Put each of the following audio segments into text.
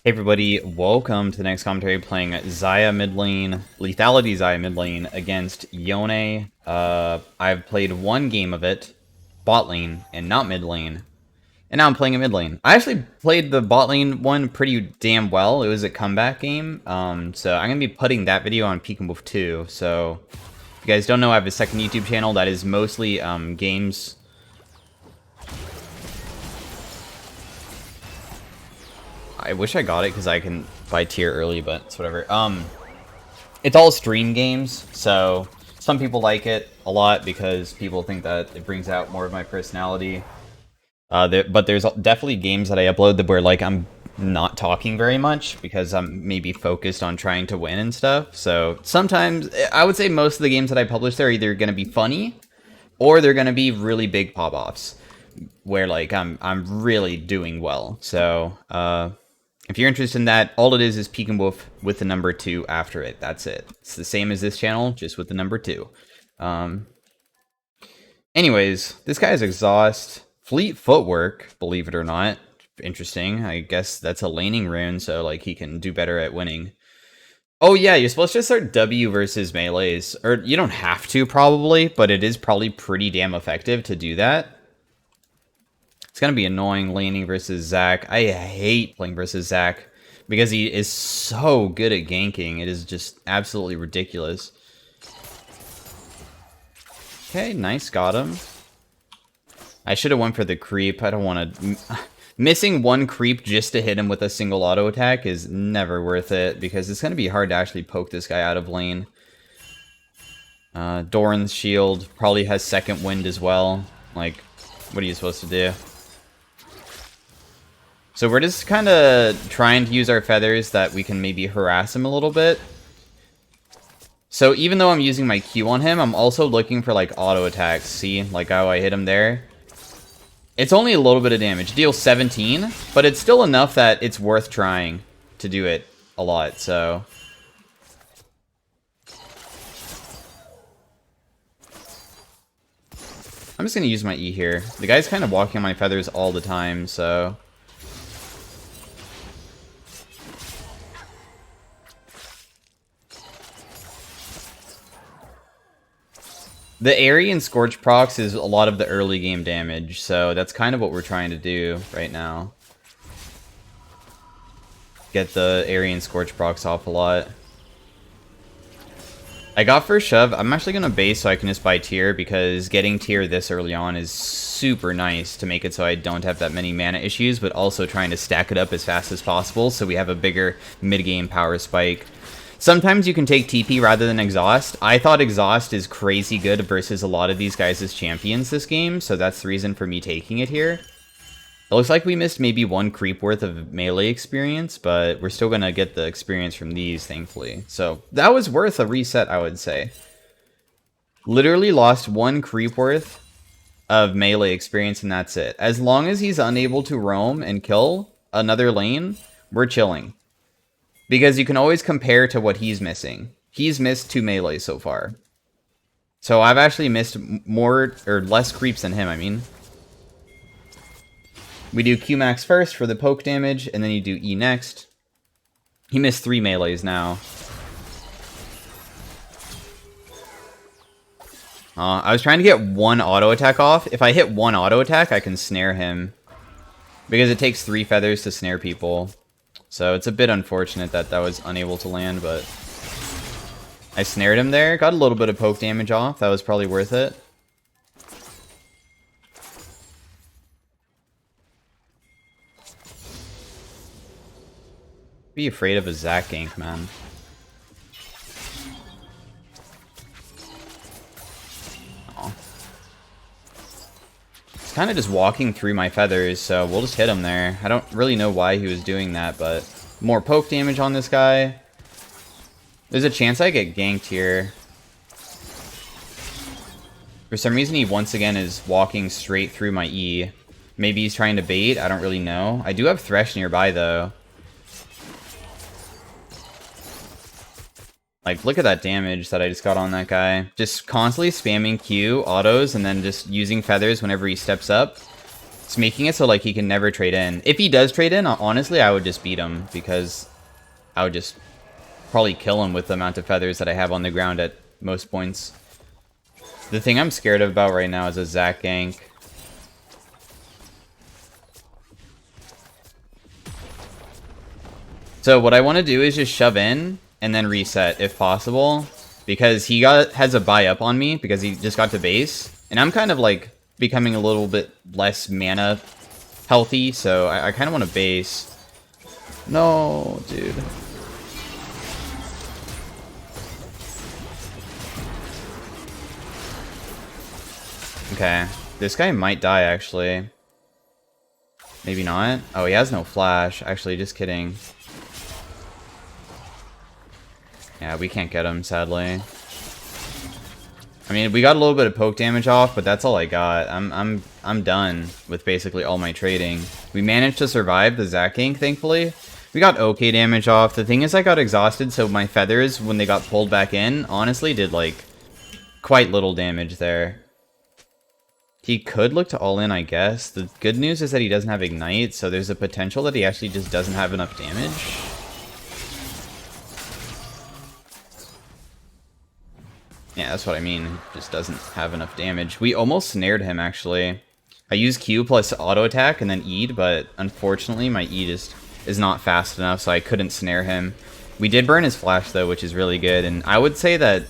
Hey everybody, welcome to the next commentary playing Xayah mid lane, Lethality Xayah mid lane against Yone. I've played one game of it, bot lane, and not mid lane. And now I'm playing a mid lane. I actually played the bot lane one pretty damn well. It was a comeback game. So I'm going to be putting that video on Peek and Wolf 2. So if you guys don't know, I have a second YouTube channel that is mostly games. I wish I got it because I can buy tier early, but it's whatever. It's all stream games, so some people like it a lot because people think that it brings out more of my personality. But there's definitely games that I upload that where like I'm not talking very much because I'm maybe focused on trying to win and stuff. So sometimes I would say most of the games that I publish there are either going to be funny or they're going to be really big pop-offs where like I'm really doing well. So if you're interested in that, all it is Peek and Wolf with the number 2 after it. That's it. It's the same as this channel, just with the number 2. Anyways, this guy's exhaust. Fleet footwork, believe it or not. Interesting. I guess that's a laning rune, so like he can do better at winning. Oh yeah, you're supposed to start W versus melees. Or you don't have to probably, but it is probably pretty damn effective to do that. It's going to be annoying laning versus Zac. I hate playing versus Zac because he is so good at ganking. It is just absolutely ridiculous. Okay, nice, got him. I should have went for the creep. I don't want to... Missing one creep just to hit him with a single auto attack is never worth it because it's going to be hard to actually poke this guy out of lane. Doran's shield probably has second wind as well. Like, what are you supposed to do? So we're just kind of trying to use our feathers that we can maybe harass him a little bit. So even though I'm using my Q on him, I'm also looking for like auto attacks. See, like how I hit him there? It's only a little bit of damage. Deals 17, but it's still enough that it's worth trying to do it a lot, so... I'm just going to use my E here. The guy's kind of walking on my feathers all the time, so... The Airy and Scorch procs is a lot of the early game damage, so that's kind of what we're trying to do right now. Get the Airy and Scorch procs off a lot. I got first shove. I'm actually going to base so I can just buy tier because getting tier this early on is super nice to make it so I don't have that many mana issues, but also trying to stack it up as fast as possible so we have a bigger mid-game power spike. Sometimes you can take TP rather than Exhaust. I thought Exhaust is crazy good versus a lot of these guys as champions this game, so that's the reason for me taking it here. It looks like we missed maybe one creep worth of melee experience, but we're still going to get the experience from these, thankfully. So that was worth a reset, I would say. Literally lost one creep worth of melee experience, and that's it. As long as he's unable to roam and kill another lane, we're chilling. Because you can always compare to what he's missing. He's missed 2 melee so far. So I've actually missed more, or less creeps than him, I mean. We do Q max first for the poke damage, and then you do E next. He missed 3 melees now. I was trying to get one auto attack off. If I hit one auto attack, I can snare him. Because it takes 3 feathers to snare people. So it's a bit unfortunate that that was unable to land, but I snared him there. Got a little bit of poke damage off. That was probably worth it. Be afraid of a Zac gank, man. Oh. He's kind of just walking through my feathers, so we'll just hit him there. I don't really know why he was doing that, but more poke damage on this guy. There's a chance I get ganked here. For some reason, he once again is walking straight through my E. Maybe he's trying to bait. I don't really know. I do have Thresh nearby, though. Like, look at that damage that I just got on that guy. Just constantly spamming Q, autos, and then just using feathers whenever he steps up. It's making it so like he can never trade in. If he does trade in, honestly, I would just beat him because I would just probably kill him with the amount of feathers that I have on the ground at most points. The thing I'm scared about right now is a Zac gank. So what I want to do is just shove in and then reset if possible, because he has a buy up on me because he just got to base, and I'm kind of like becoming a little bit less mana healthy, so I kind of want to base. No, dude. Okay, this guy might die actually. Maybe not. Oh, he has no flash. Actually, just kidding. Yeah, we can't get him, sadly. I mean, we got a little bit of poke damage off, but that's all I got. I'm done with basically all my trading. We managed to survive the Zac gank, thankfully. We got okay damage off. The thing is, I got exhausted, so my feathers, when they got pulled back in, honestly did, like, quite little damage there. He could look to all in, I guess. The good news is that he doesn't have Ignite, so there's a potential that he actually just doesn't have enough damage. Yeah, that's what I mean. He just doesn't have enough damage. We almost snared him, actually. I used Q plus auto attack and then E'd, but unfortunately my E just is not fast enough, so I couldn't snare him. We did burn his flash, though, which is really good. And I would say that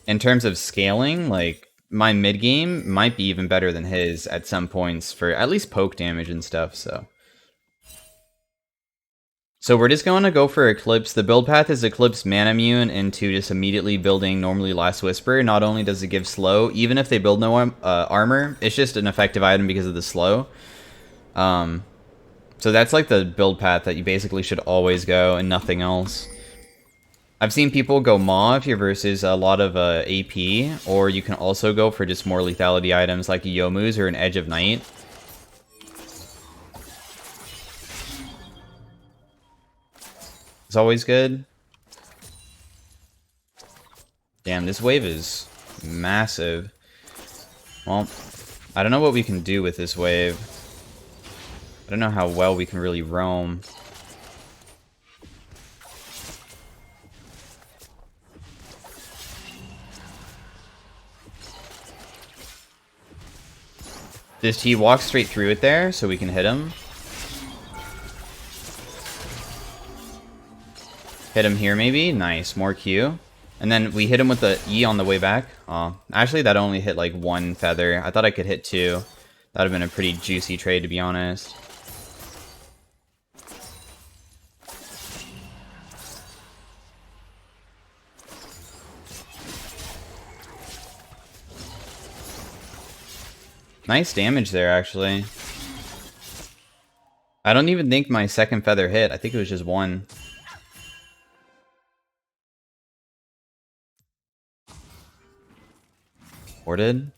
in terms of scaling, like, my mid-game might be even better than his at some points for at least poke damage and stuff, so... So we're just going to go for Eclipse. The build path is Eclipse Mana Immune into just immediately building normally Last Whisper. Not only does it give slow, even if they build no armor, it's just an effective item because of the slow. So that's like the build path that you basically should always go and nothing else. I've seen people go Maw if you're versus a lot of AP, or you can also go for just more lethality items like a Yomu's or an Edge of Night. It's always good. Damn, this wave is massive. Well, I don't know what we can do with this wave. I don't know how well we can really roam. Does he walk straight through it there so we can hit him? Hit him here, maybe? Nice, more Q. And then we hit him with the E on the way back. Oh, actually, that only hit like one feather. I thought I could hit two. That would have been a pretty juicy trade, to be honest. Nice damage there, actually. I don't even think my second feather hit. I think it was just one. Warded.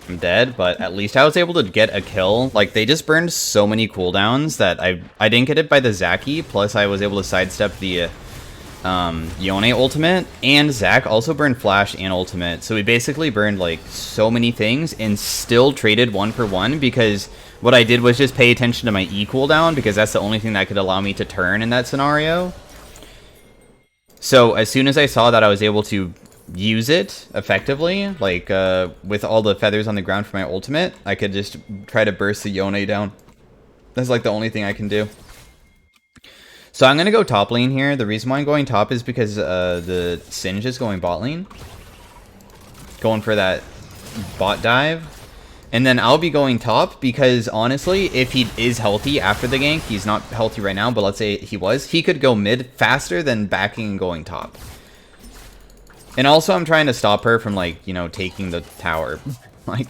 I'm dead, but at least I was able to get a kill. Like, they just burned so many cooldowns that I didn't get it by the Zac-y, plus I was able to sidestep the Yone ultimate, and Zac also burned flash and ultimate, so we basically burned like so many things and still traded 1 for 1, because what I did was just pay attention to my E cooldown, because that's the only thing that could allow me to turn in that scenario. So as soon as I saw that I was able to use it effectively, like with all the feathers on the ground for my ultimate, I could just try to burst the Yone down. That's like the only thing I can do. So I'm going to go top lane here. The reason why I'm going top is because the Singe is going bot lane. Going for that bot dive. And then I'll be going top because, honestly, if he is healthy after the gank, he's not healthy right now, but let's say he was, he could go mid faster than backing and going top. And also I'm trying to stop her from, like, you know, taking the tower. Like...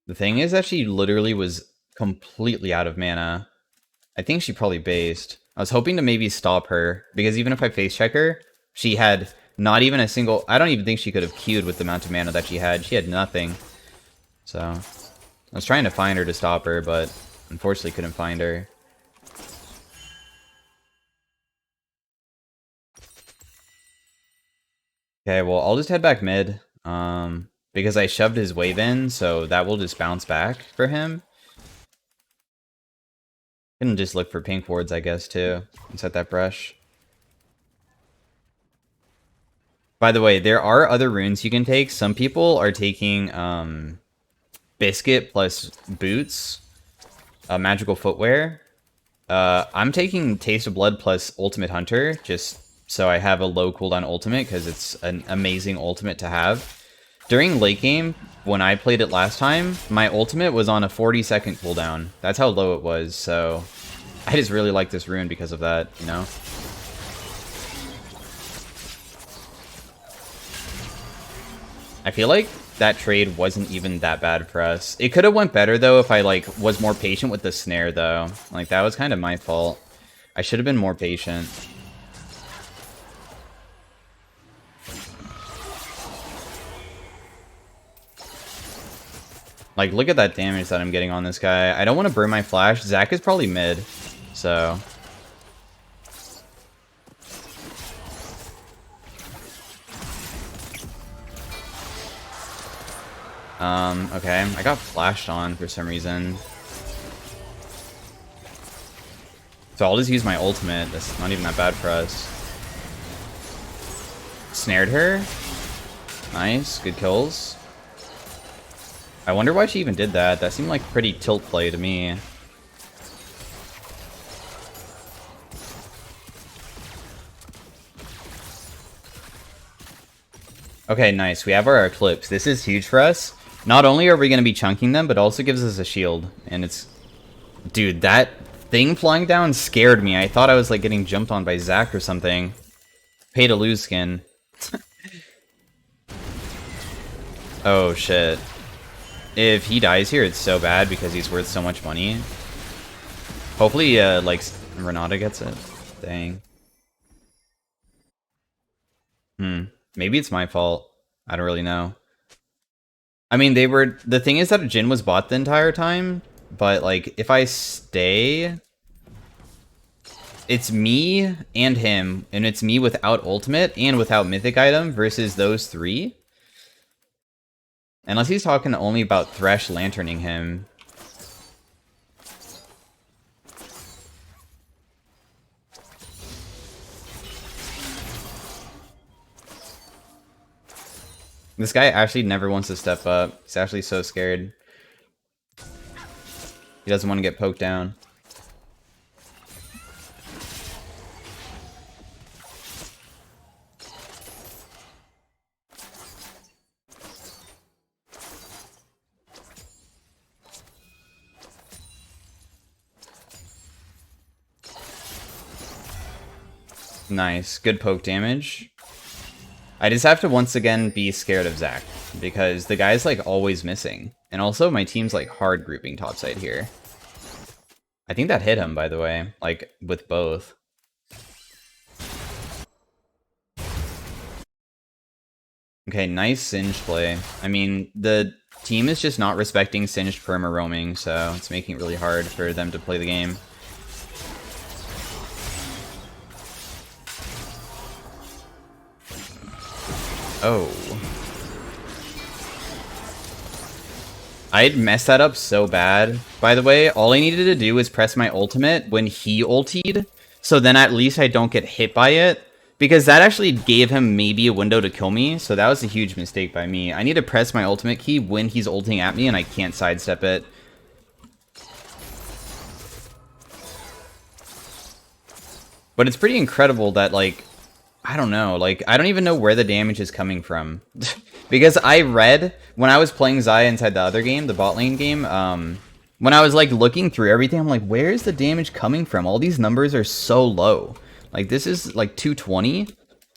The thing is that she literally was completely out of mana. I think she probably based. I was hoping to maybe stop her, because even if I face check her, she had not even a single... I don't even think she could have queued with the amount of mana that she had. She had nothing. So, I was trying to find her to stop her, but unfortunately couldn't find her. Okay, well, I'll just head back mid, because I shoved his wave in, so that will just bounce back for him. Can just look for pink wards, I guess, too, and set that brush. By the way, there are other runes you can take. Some people are taking Biscuit plus Boots, Magical Footwear. I'm taking Taste of Blood plus Ultimate Hunter, just so I have a low cooldown ultimate, because it's an amazing ultimate to have. During late game, when I played it last time, my ultimate was on a 40-second cooldown. That's how low it was, so I just really like this rune because of that, you know? I feel like that trade wasn't even that bad for us. It could have went better, though, if I, like, was more patient with the snare, though. Like, that was kind of my fault. I should have been more patient. Like, look at that damage that I'm getting on this guy. I don't want to burn my flash. Zac is probably mid, so... okay. I got flashed on for some reason. So I'll just use my ultimate. That's not even that bad for us. Snared her. Nice. Good kills. I wonder why she even did that. That seemed like pretty tilt play to me. Okay, nice. We have our Eclipse. This is huge for us. Not only are we going to be chunking them, but also gives us a shield. And it's... Dude, that thing flying down scared me. I thought I was like getting jumped on by Zac or something. Pay to lose skin. Oh, shit. If he dies here, it's so bad because he's worth so much money. Hopefully, like, Renata gets it. Dang. Maybe it's my fault. I don't really know. I mean, they were... The thing is that Jhin was bought the entire time, but, like, if I stay... It's me and him, and it's me without ultimate and without mythic item versus those three. Unless he's talking only about Thresh lanterning him. This guy actually never wants to step up. He's actually so scared. He doesn't want to get poked down. Nice. Good poke damage. I just have to once again be scared of Zac, because the guy's like always missing. And also my team's like hard grouping topside here. I think that hit him, by the way, like with both. Okay, nice Singed play. I mean, the team is just not respecting Singed perma roaming, so it's making it really hard for them to play the game. Oh. I'd messed that up so bad. By the way, all I needed to do was press my ultimate when he ultied, so then at least I don't get hit by it, because that actually gave him maybe a window to kill me, so that was a huge mistake by me. I need to press my ultimate key when he's ulting at me and I can't sidestep it. But it's pretty incredible that, like, I don't know, like, I don't even know where the damage is coming from. Because I read, when I was playing Xayah inside the other game, the bot lane game, when I was, like, looking through everything, I'm like, where is the damage coming from? All these numbers are so low. Like, this is, like, 220?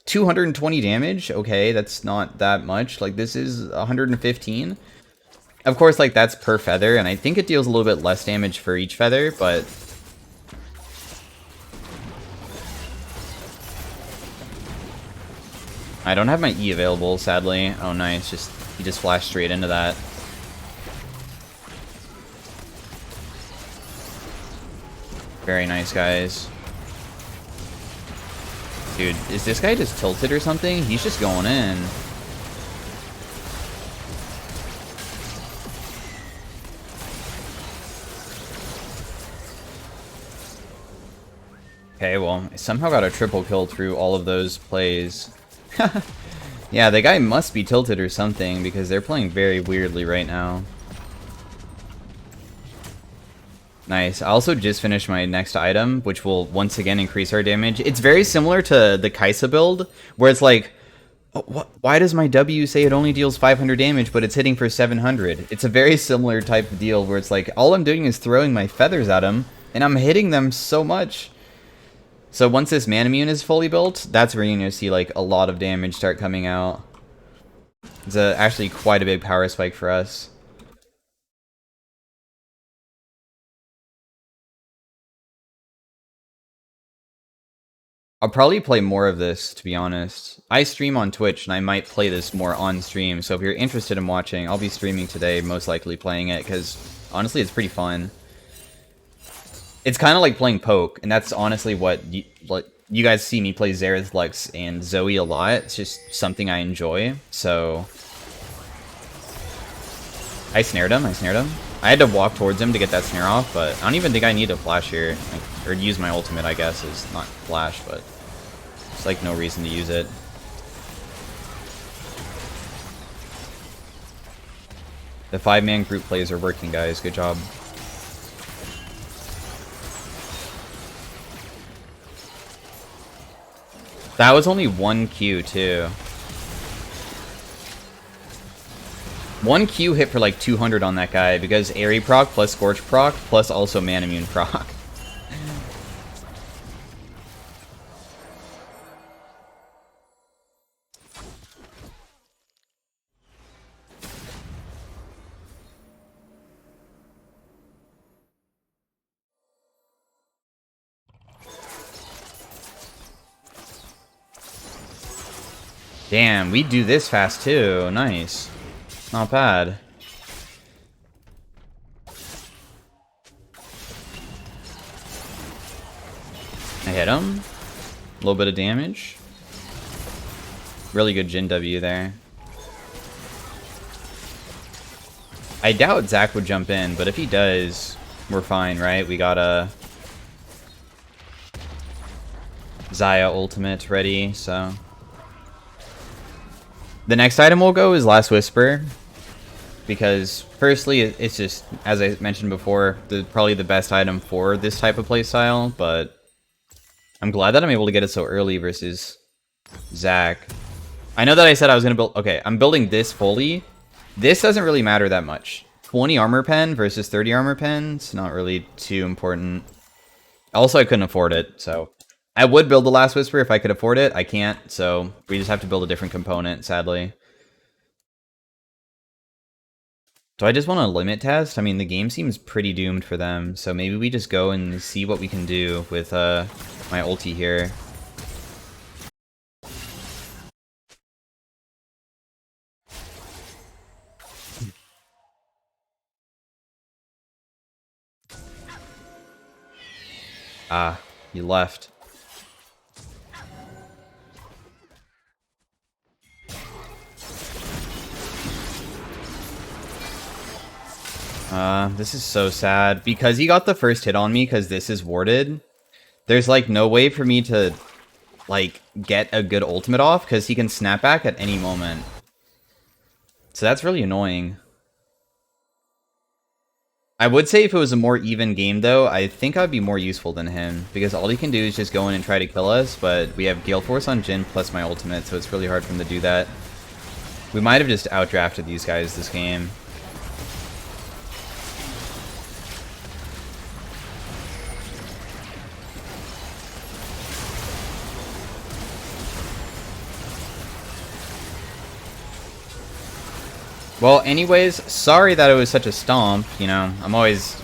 220 damage? Okay, that's not that much. Like, this is 115? Of course, like, that's per feather, and I think it deals a little bit less damage for each feather, but... I don't have my E available, sadly. Oh, nice. He just flashed straight into that. Very nice, guys. Dude, is this guy just tilted or something? He's just going in. Okay, well, I somehow got a triple kill through all of those plays. Yeah, the guy must be tilted or something, because they're playing very weirdly right now. Nice. I also just finished my next item, which will once again increase our damage. It's very similar to the Kaisa build, where it's like, oh, why does my W say it only deals 500 damage, but it's hitting for 700? It's a very similar type of deal, where it's like, all I'm doing is throwing my feathers at them, and I'm hitting them so much. So once this Manamune is fully built, that's where you're going to see like a lot of damage start coming out. It's actually quite a big power spike for us. I'll probably play more of this, to be honest. I stream on Twitch, and I might play this more on stream, so if you're interested in watching, I'll be streaming today, most likely playing it, because honestly, it's pretty fun. It's kind of like playing Poke, and that's honestly what you guys see me play Xerath, Lux, and Zoe a lot. It's just something I enjoy, so... I snared him. I had to walk towards him to get that snare off, but I don't even think I need to flash here. Or use my ultimate, I guess, is not flash, but it's like no reason to use it. The 5-man group plays are working, guys. Good job. That was only 1 Q, too. 1 Q hit for like 200 on that guy because Airy proc plus Scorch proc plus also Manamune proc. Damn, we do this fast too. Nice. Not bad. I hit him. A little bit of damage. Really good Jin W there. I doubt Zach would jump in, but if he does, we're fine, right? We got a Xayah ultimate ready, so... The next item we'll go is Last Whisper, because firstly, it's just, as I mentioned before, probably the best item for this type of playstyle, but I'm glad that I'm able to get it so early versus Zach. I know that I said I was going to build... Okay, I'm building this fully. This doesn't really matter that much. 20 armor pen versus 30 armor pen, it's not really too important. Also, I couldn't afford it, so... I would build the Last Whisper if I could afford it. I can't, so we just have to build a different component, sadly. Do I just want to limit test? I mean, the game seems pretty doomed for them, so maybe we just go and see what we can do with my ulti here. Ah, you left. This is so sad. Because he got the first hit on me, because this is warded, there's, like, no way for me to, like, get a good ultimate off, because he can snap back at any moment. So that's really annoying. I would say if it was a more even game, though, I think I'd be more useful than him, because all he can do is just go in and try to kill us, but we have Gale Force on Jin plus my ultimate, so it's really hard for him to do that. We might have just outdrafted these guys this game. Well, anyways, sorry that it was such a stomp, you know, I'm always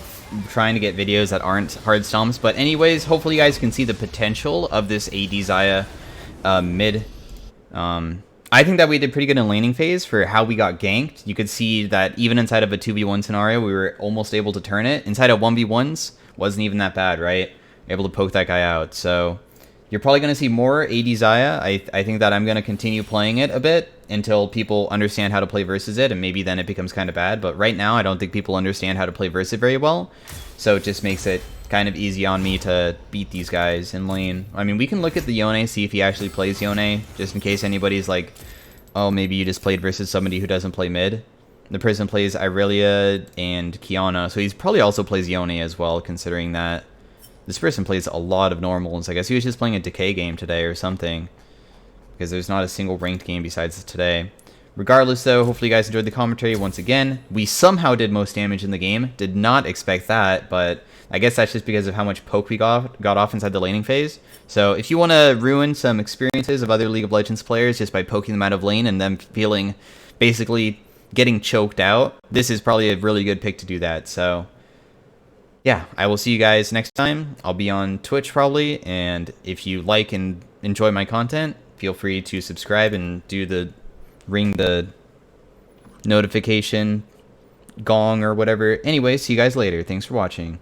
trying to get videos that aren't hard stomps, but anyways, hopefully you guys can see the potential of this AD Xayah mid I think that we did pretty good in laning phase for how we got ganked. You could see that even inside of a 2v1 scenario, we were almost able to turn it. Inside of 1v1s, wasn't even that bad, right? Able to poke that guy out. So you're probably going to see more AD Xayah. I think that I'm going to continue playing it a bit until people understand how to play versus it, and maybe then it becomes kind of bad. But right now, I don't think people understand how to play versus it very well. So it just makes it kind of easy on me to beat these guys in lane. I mean, we can look at the Yone, see if he actually plays Yone, just in case anybody's like, oh, maybe you just played versus somebody who doesn't play mid. The person plays Irelia and Kiana, so he probably also plays Yone as well, considering that this person plays a lot of normals. I guess he was just playing a Decay game today or something, because there's not a single ranked game besides today. Regardless, though, hopefully you guys enjoyed the commentary. Once again, we somehow did most damage in the game. Did not expect that, but I guess that's just because of how much poke we got off inside the laning phase. So if you want to ruin some experiences of other League of Legends players just by poking them out of lane and them feeling basically getting choked out, this is probably a really good pick to do that. So yeah, I will see you guys next time. I'll be on Twitch probably, and if you like and enjoy my content, feel free to subscribe and ring the notification gong or whatever. Anyway, see you guys later. Thanks for watching.